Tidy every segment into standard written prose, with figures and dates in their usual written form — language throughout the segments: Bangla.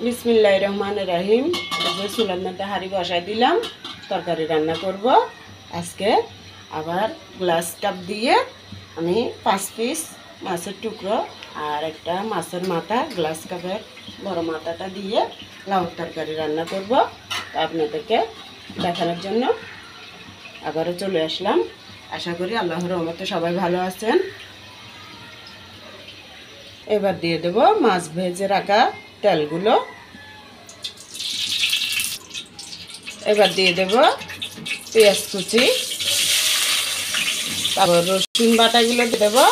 বিসমিল্লাহির রহমানির রহিম। যে চুলার মধ্যে হাঁড়ি বসাই দিলাম, তরকারি রান্না করব। আজকে আবার গ্লাস কাপ দিয়ে আমি 5 পিস মাছের টুকরো আর একটা মাছের মাথা গ্লাস কাপের বড় মাথাটা দিয়ে লাউ তরকারি রান্না করব। আপনাদেরকে দেখানোর জন্য আবারও চলে আসলাম। আশা করি আল্লাহর রহমতে সবাই ভালো আছেন। এবার দিয়ে দেব মাছ ভেজে রাখা তেলগুলো। এবার দিয়ে দেব পেঁয়াজ কুচি, তারপর রসুন বাটাগুলো দিয়ে দেবো।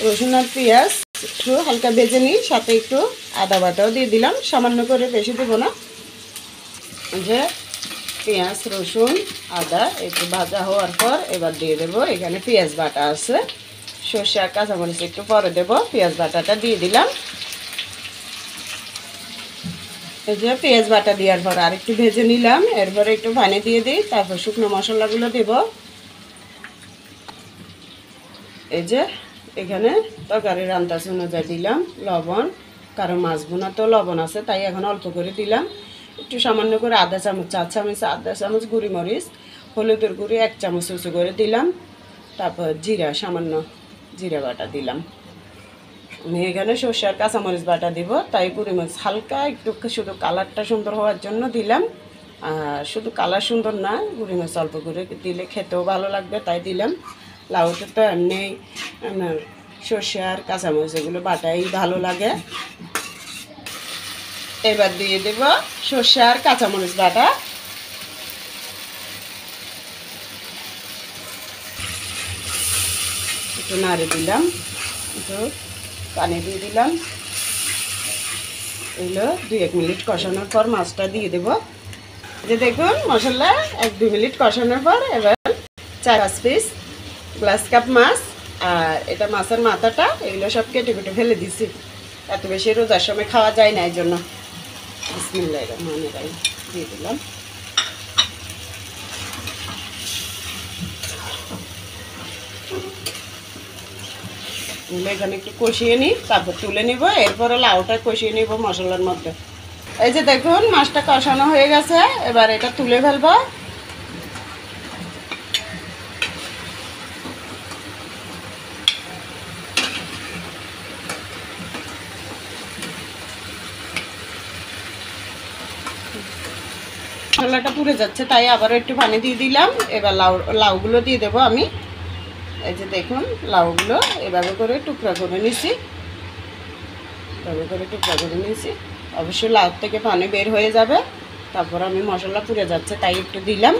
রসুন আর পেঁয়াজ একটু হালকা ভেজে নিই, সাথে একটু আদা বাটাও দিয়ে দিলাম, সামান্য করে, বেশি দেবো না। যে পেঁয়াজ রসুন আদা একটু ভাজা হওয়ার পর এবার দিয়ে দেবো এখানে পেঁয়াজ বাটা আছে, সর্ষে আর কাঁচামরিচ একটু পরে দেবো। পেঁয়াজ বাটাটা দিয়ে দিলাম। এই যে পেঁয়াজ বাটা দেওয়ার পর আর একটু ভেজে নিলাম, এরপরে একটু পানি দিয়ে দিই, তারপর শুকনো মশলাগুলো দেব। এই যে এখানে তরকারির আন্দাজ অনুযায়ী দিলাম লবণ, কারণ মাছ বোনা তো লবণ আছে, তাই এখন অল্প করে দিলাম। একটু সামান্য করে আধা চামচ, 4 চামচ, আধা চামচ গুঁড়ি মরিচ, হলুদের গুঁড়ি 1 চামচ উঁচু করে দিলাম। তারপর জিরা, সামান্য জিরা বাটা দিলাম। আমি এখানে সর্ষে আর কাঁচামরিচ বাটা দিব, তাই গুঁড়ি মরিচ হালকা একটু শুধু কালারটা সুন্দর হওয়ার জন্য দিলাম। আর শুধু কালার সুন্দর না, গুঁড়ি মরিচ অল্প করে দিলে খেতেও ভালো লাগবে, তাই দিলাম। লাউতে তো এমনি সর্ষে আর কাঁচামরিচ এগুলো বাটাই ভালো লাগে। এবার দিয়ে দেব সর্ষে আর কাঁচামরিচ বাটা। একটু নাড়ে দিলাম, একটু পানি দিয়ে দিলাম। এগুলো 2-1 মিনিট কষানোর পর মাছটা দিয়ে দেব। যে দেখুন মশলা 1-2 মিনিট কষানোর পর এবার 4-5 পিস গ্লাস কাপ মাছ আর এটা মাছের মাথাটা, এগুলো সব কেটে কেটে ফেলে দিছি। এত বেশি রোজার সময় খাওয়া যায় না, এই জন্য বিসমিল্লাহির রহমানির রহিম দিয়ে দিলাম। এখানে একটু কষিয়ে নিই, তারপর তুলে নিব। এরপরে লাউটা কষিয়ে নিব মশলার মধ্যে। এই যে দেখুন মাছটা কষানো হয়ে গেছে, এবার এটা তুলে ফেলবো। মশলাটা পুড়ে যাচ্ছে, তাই আবার একটু পানি দিয়ে দিলাম। এবার লাউগুলো দিয়ে দেবো আমি। এই যে দেখুন লাউগুলো এভাবে করে টুকরা করে নিছি, এভাবে করে টুকরা করে নিয়েছি। অবশ্যই লাউ থেকে পানি বের হয়ে যাবে। তারপর আমি মশলা পুড়ে যাচ্ছে তাই একটু দিলাম।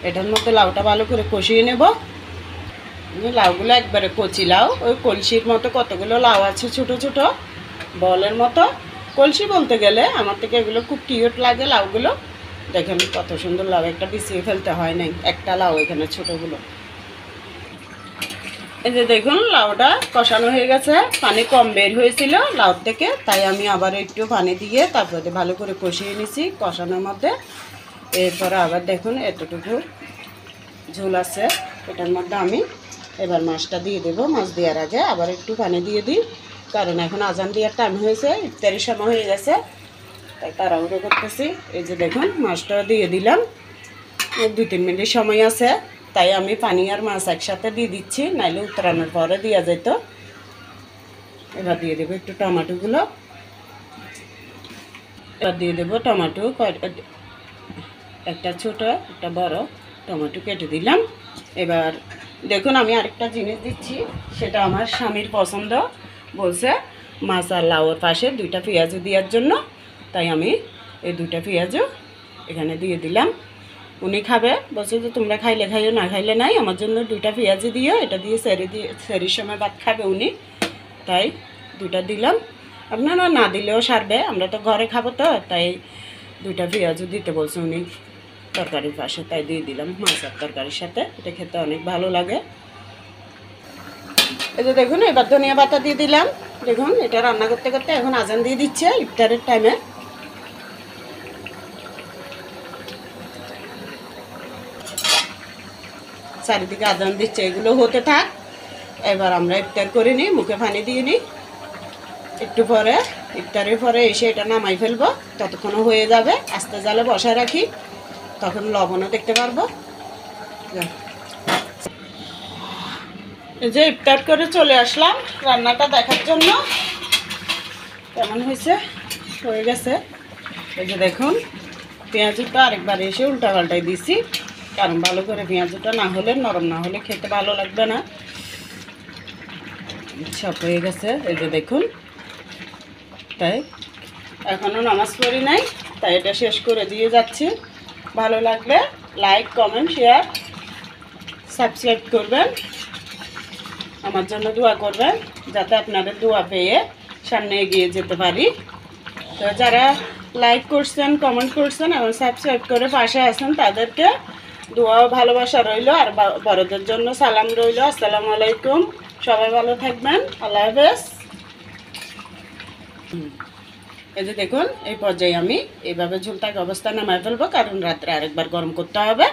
এটার মধ্যে লাউটা ভালো করে কষিয়ে নেব। লাউগুলো একবারে কচি লাউ, ওই কলসির মতো কতগুলো লাউ আছে, ছোট ছোট বলের মতো। কলসি বলতে গেলে আমার থেকে এগুলো খুব কিউট লাগে লাউগুলো। দেখেন কত সুন্দর লাউ, একটা বিছিয়ে ফেলতে হয় নাই, একটা লাউ এখানে ছোটোগুলো। এই যে দেখুন লাউটা কষানো হয়ে গেছে, পানি কম বের হয়েছিল লাউ থেকে, তাই আমি আবার একটু পানি দিয়ে তারপরে ভালো করে কষিয়ে নিছি কষানোর মধ্যে। এরপরে আবার দেখুন এতটুকু ঝোল আছে, এটার মধ্যে আমি এবার মাছটা দিয়ে দেবো। মাছ দেওয়ার আগে আবার একটু পানি দিয়ে দিই, কারণ এখন আজান দেওয়ার টাইম হয়েছে, ইফতারির সময় হয়ে গেছে, তাই তাড়াহুড়ো করতেছি। এই যে দেখুন মাছটা দিয়ে দিলাম, 2-3 মিনিট সময় আছে, তাই আমি পানি আর মাছ একসাথে দিয়ে দিচ্ছি, নাইলে উতরানোর পরে দেওয়া যেত। এবার দিয়ে দেবো একটু টমেটোগুলো। এবার দিয়ে দেবো টমেটো, একটা ছোট একটা বড় টমেটো কেটে দিলাম। এবার দেখুন আমি আরেকটা জিনিস দিচ্ছি, সেটা আমার স্বামীর পছন্দ, বলছে মাছ আর লাউয়ের পাশে 2টা পেঁয়াজও দেওয়ার জন্য, তাই আমি এই 2টা পেঁয়াজও এখানে দিয়ে দিলাম। উনি খাবে, বলছে যে তোমরা খাইলে খাইও, না খাইলে নাই, আমার জন্য 2টা পেঁয়াজি দিও, এটা দিয়ে সেরির সময় ভাত খাবে উনি, তাই 2টা দিলাম। আপনারা না দিলেও সারবে, আমরা তো ঘরে খাবো তো, তাই 2টা পেঁয়াজও দিতে বলছে উনি তরকারির পাশে, তাই দিয়ে দিলাম মাছের তরকারির সাথে। এটা খেতে অনেক ভালো লাগে। এই যে দেখুন এবার ধনিয়া পাতা দিয়ে দিলাম। দেখুন এটা রান্না করতে করতে এখন আজান দিয়ে দিচ্ছে ইফতারের টাইমে। চারিদিকে আজান দিচ্ছে, এগুলো হতে থাক। এবার আমরা ইফতার করে নিই, মুখে পানি দিয়ে নিই। একটু পরে ইফতারের পরে এসে এটা নামাই ফেলবো, ততক্ষণও হয়ে যাবে। আস্তে জালে বসায় রাখি, তখন লবণও দেখতে পারবো। এই যে ইফতার করে চলে আসলাম রান্নাটা দেখার জন্য কেমন হয়েছে। হয়ে গেছে। এই যে দেখুন, পেঁয়াজটা আরেকবার এসে উল্টা পাল্টাই দিছি, কারণ ভালো করে পেঁয়াজটা না হলে, নরম না হলে খেতে ভালো লাগবে না। সব হয়ে গেছে। এই যে দেখুন, তাই এখনও নামাজ পড়ি নাই, তাই এটা শেষ করে দিয়ে যাচ্ছি। ভালো লাগলে লাইক, কমেন্ট, শেয়ার, সাবস্ক্রাইব করবেন। আমার জন্য দোয়া করবেন, যাতে আপনাদের দোয়া পেয়ে সামনে এগিয়ে যেতে পারি। তো যারা লাইক করছেন, কমেন্ট করছেন এবং সাবস্ক্রাইব করে পাশে আছেন, তাদেরকে দোয়া ও ভালোবাসা রইল। আর বড়দের জন্য সালাম রইল। আসসালামু আলাইকুম। সবাই ভালো থাকবেন। আল্লাহ হাফেজ। এই যে দেখুন, এই পর্যায়ে আমি এইভাবে ঝুলতাক অবস্থায় নামাই ফেলবো, কারণ রাত্রে আরেকবার গরম করতে হবে।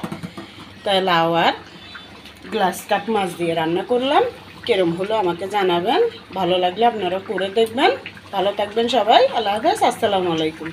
তাই লাউ আর গ্লাস কাপ মাছ দিয়ে রান্না করলাম। কিরম হলো আমাকে জানাবেন। ভালো লাগলে আপনারা করে দেখবেন। ভালো থাকবেন সবাই। আল্লাহ হাফেজ। আসসালামু আলাইকুম।